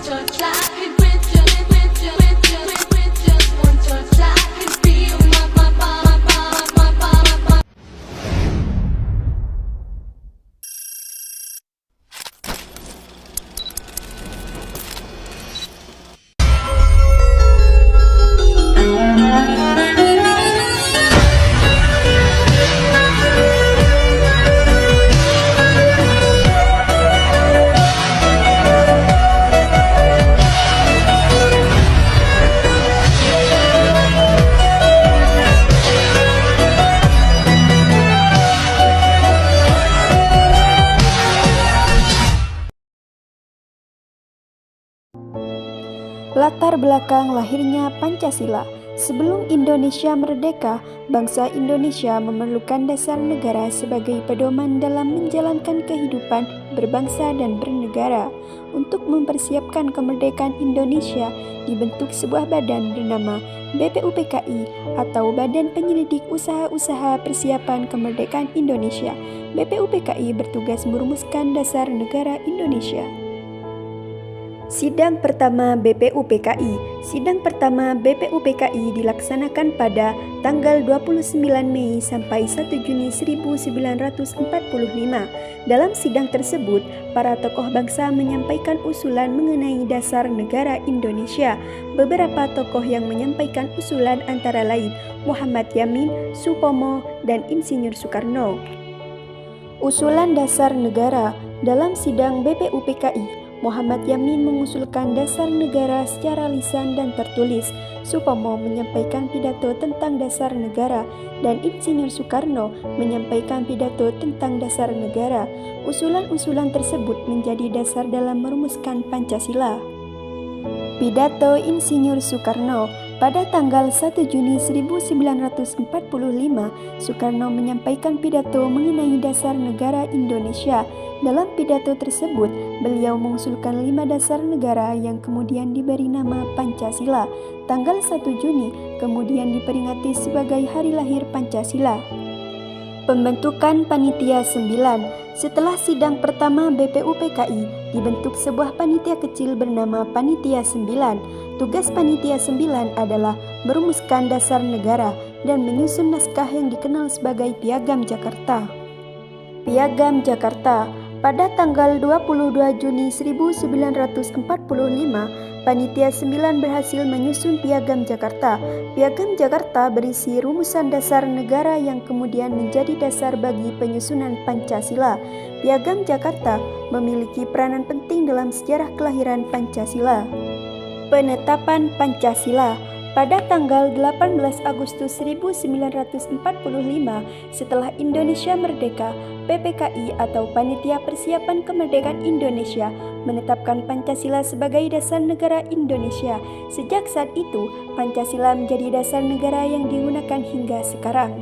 touch, I could with just one touch, I could feel my. Latar belakang lahirnya Pancasila. Sebelum Indonesia merdeka, bangsa Indonesia memerlukan dasar negara sebagai pedoman dalam menjalankan kehidupan berbangsa dan bernegara. Untuk mempersiapkan kemerdekaan Indonesia, dibentuk sebuah badan bernama BPUPKI atau Badan Penyelidik Usaha-Usaha Persiapan Kemerdekaan Indonesia. BPUPKI bertugas merumuskan dasar negara Indonesia. Sidang pertama BPUPKI. Sidang pertama BPUPKI dilaksanakan pada tanggal 29 Mei sampai 1 Juni 1945. Dalam sidang tersebut, para tokoh bangsa menyampaikan usulan mengenai dasar negara Indonesia. Beberapa tokoh yang menyampaikan usulan antara lain Muhammad Yamin, Supomo, dan Insinyur Soekarno. Usulan dasar negara. Dalam sidang BPUPKI, Muhammad Yamin mengusulkan dasar negara secara lisan dan tertulis. Supomo menyampaikan pidato tentang dasar negara dan Insinyur Soekarno menyampaikan pidato tentang dasar negara. Usulan-usulan tersebut menjadi dasar dalam merumuskan Pancasila. Pidato Insinyur Soekarno. Pada tanggal 1 Juni 1945, Soekarno menyampaikan pidato mengenai dasar negara Indonesia. Dalam pidato tersebut, beliau mengusulkan 5 dasar negara yang kemudian diberi nama Pancasila. Tanggal 1 Juni kemudian diperingati sebagai hari lahir Pancasila. Pembentukan Panitia 9. Setelah sidang pertama BPUPKI, dibentuk sebuah panitia kecil bernama Panitia 9. Tugas Panitia 9 adalah merumuskan dasar negara dan menyusun naskah yang dikenal sebagai Piagam Jakarta. Piagam Jakarta. Pada tanggal 22 Juni 1945, Panitia 9 berhasil menyusun Piagam Jakarta. Piagam Jakarta berisi rumusan dasar negara yang kemudian menjadi dasar bagi penyusunan Pancasila. Piagam Jakarta memiliki peranan penting dalam sejarah kelahiran Pancasila. Penetapan Pancasila. Pada tanggal 18 Agustus 1945, setelah Indonesia merdeka, PPKI atau Panitia Persiapan Kemerdekaan Indonesia menetapkan Pancasila sebagai dasar negara Indonesia. Sejak saat itu, Pancasila menjadi dasar negara yang digunakan hingga sekarang.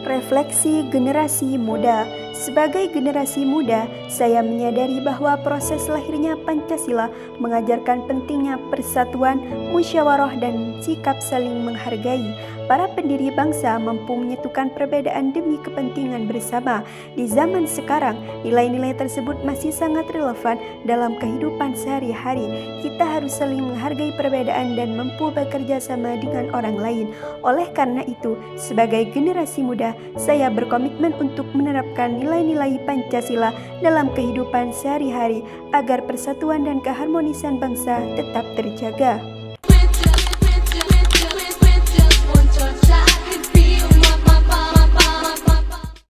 Refleksi generasi muda. Sebagai generasi muda, saya menyadari bahwa proses lahirnya Pancasila mengajarkan pentingnya persatuan, musyawarah, dan sikap saling menghargai. Para pendiri bangsa mampu menyatukan perbedaan demi kepentingan bersama. Di zaman sekarang, nilai-nilai tersebut masih sangat relevan dalam kehidupan sehari-hari. Kita harus saling menghargai perbedaan dan mampu bekerja sama dengan orang lain. Oleh karena itu, sebagai generasi muda, saya berkomitmen untuk menerapkan nilai-nilai Pancasila dalam kehidupan sehari-hari agar persatuan dan keharmonisan bangsa tetap terjaga.